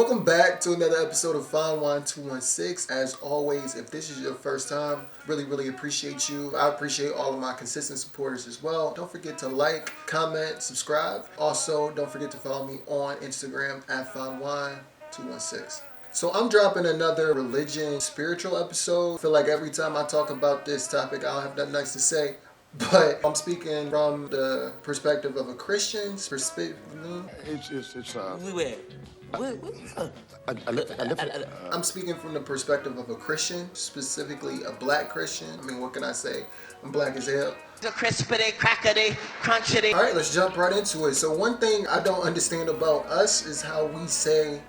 Welcome back to another episode of Fine Wine 216. As always, if this is your first time, really appreciate you. I appreciate all of my consistent supporters as well. Don't forget to like, comment, subscribe. Also, don't forget to follow me on Instagram at Fine Wine 216. So I'm dropping another religion, spiritual episode. I feel like every time I talk about this topic, I don't have nothing nice to say. But I'm speaking from the perspective of a Christian's perspective. I'm speaking from the perspective of a Christian, specifically a black Christian. I mean, what can I say? I'm black as hell. The crispity, crackety, crunchity. All right, let's jump right into it. So one thing I don't understand about us is how we say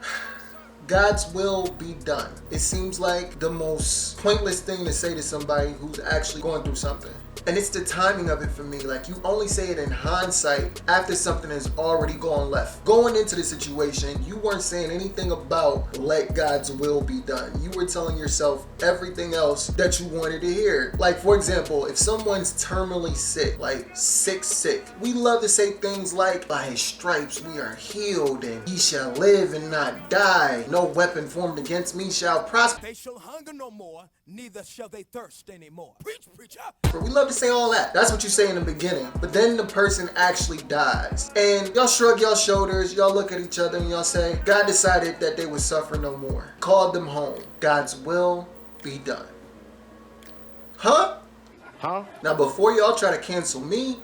God's will be done. It seems like the most pointless thing to say to somebody who's actually going through something. And it's the timing of it for me. Like, you only say it in hindsight after something has already gone left. Going into the situation, you weren't saying anything about let God's will be done. You were telling yourself everything else that you wanted to hear. Like, for example, if someone's terminally sick, like sick, we love to say things like, by his stripes we are healed and he shall live and not die. No weapon formed against me shall prosper. They shall hunger no more, neither shall they thirst anymore. Preach, preacher. We love to say all that. That's what you say in the beginning. But then the person actually dies. And y'all shrug your shoulders, y'all look at each other and y'all say, God decided that they would suffer no more. Called them home. God's will be done. Huh? Now before y'all try to cancel me,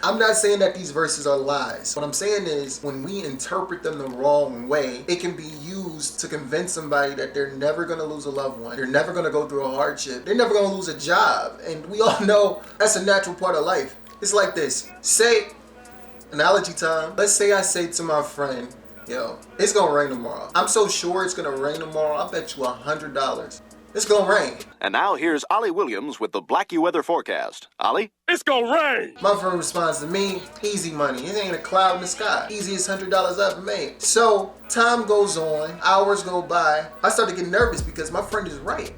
I'm not saying that these verses are lies. What I'm saying is when we interpret them the wrong way, it can be used to convince somebody that they're never going to lose a loved one. They're never going to go through a hardship. They're never going to lose a job. And we all know that's a natural part of life. It's like this. Say, analogy time. Let's say I say to my friend, yo, it's going to rain tomorrow. I'm so sure it's going to rain tomorrow. I bet you $100. It's gonna rain. And now here's Ollie Williams with the Blackie weather forecast. Ollie? It's gonna rain! My friend responds to me, easy money. It ain't a cloud in the sky. Easiest $100 I ever made. So time goes on, hours go by. I start to get nervous because my friend is right.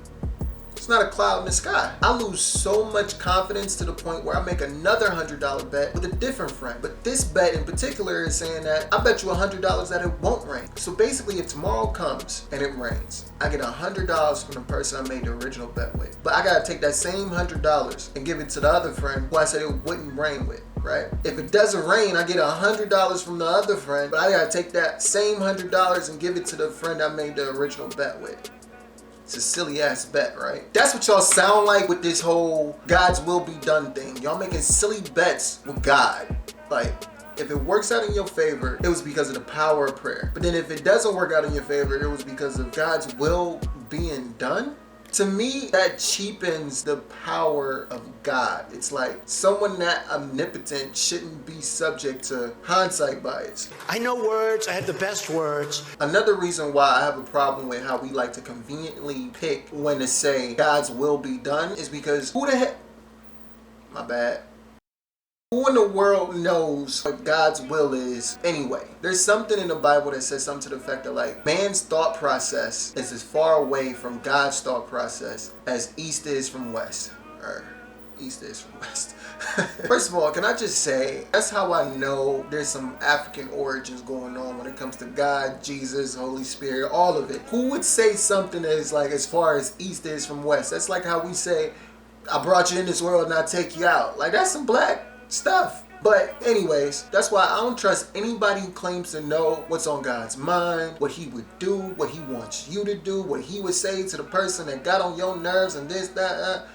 It's not a cloud in the sky. I lose so much confidence to the point where I make another $100 bet with a different friend. But this bet in particular is saying that I bet you $100 that it won't rain. So basically, if tomorrow comes and it rains, I get $100 from the person I made the original bet with. But I gotta take that same $100 and give it to the other friend who I said it wouldn't rain with. Right? If it doesn't rain, I get $100 from the other friend, but I gotta take that same $100 and give it to the friend I made the original bet with. It's a silly ass bet, right? That's what y'all sound like with this whole God's will be done thing. Y'all making silly bets with God. Like, if it works out in your favor, it was because of the power of prayer. But then if it doesn't work out in your favor, it was because of God's will being done. To me, that cheapens the power of God. It's like someone that omnipotent shouldn't be subject to hindsight bias. I know words. I have the best words. Another reason why I have a problem with how we like to conveniently pick when to say God's will be done is because who the heck... My bad. Who in the world knows what God's will is anyway? There's something in the Bible that says something to the effect that like man's thought process is as far away from God's thought process as east is from west. Or east is from west. First of all, can I just say, that's how I know there's some African origins going on when it comes to God, Jesus, Holy Spirit, all of it. Who would say something that is like as far as east is from west? That's like how we say, I brought you in this world and I take you out. Like, that's some black stuff. But anyways, that's why I don't trust anybody who claims to know what's on God's mind, what he would do, what he wants you to do, what he would say to the person that got on your nerves and this, that.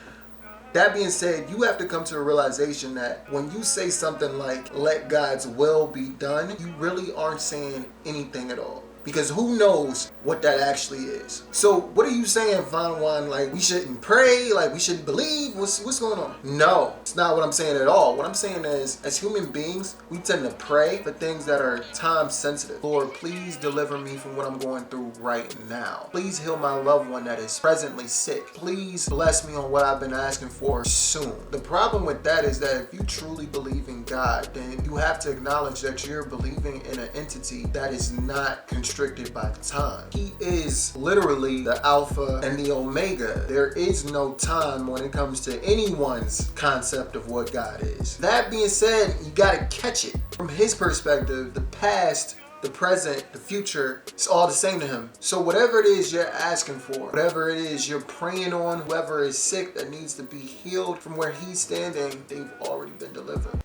That being said, you have to come to a realization that when you say something like, let God's will be done, you really aren't saying anything at all. Because who knows what that actually is. So what are you saying, Fine Wine? Like, we shouldn't pray? Like, we shouldn't believe? What's going on? No, it's not what I'm saying at all. What I'm saying is, as human beings, we tend to pray for things that are time sensitive. Lord, please deliver me from what I'm going through right now. Please heal my loved one that is presently sick. Please bless me on what I've been asking for soon. The problem with that is that if you truly believe in God, then you have to acknowledge that you're believing in an entity that is not constricted by time. He is literally the Alpha and the Omega. There is no time when it comes to anyone's concept of what God is. That being said, you gotta catch it. From his perspective, the past the present, the future, it's all the same to him. So whatever it is you're asking for, whatever it is you're praying on, whoever is sick that needs to be healed from where he's standing, they've already been delivered.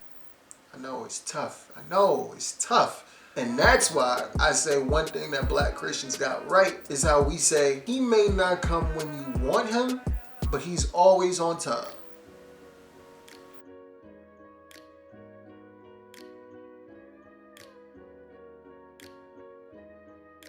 I know it's tough. I know it's tough. And that's why I say one thing that black Christians got right is how we say he may not come when you want him, but he's always on time.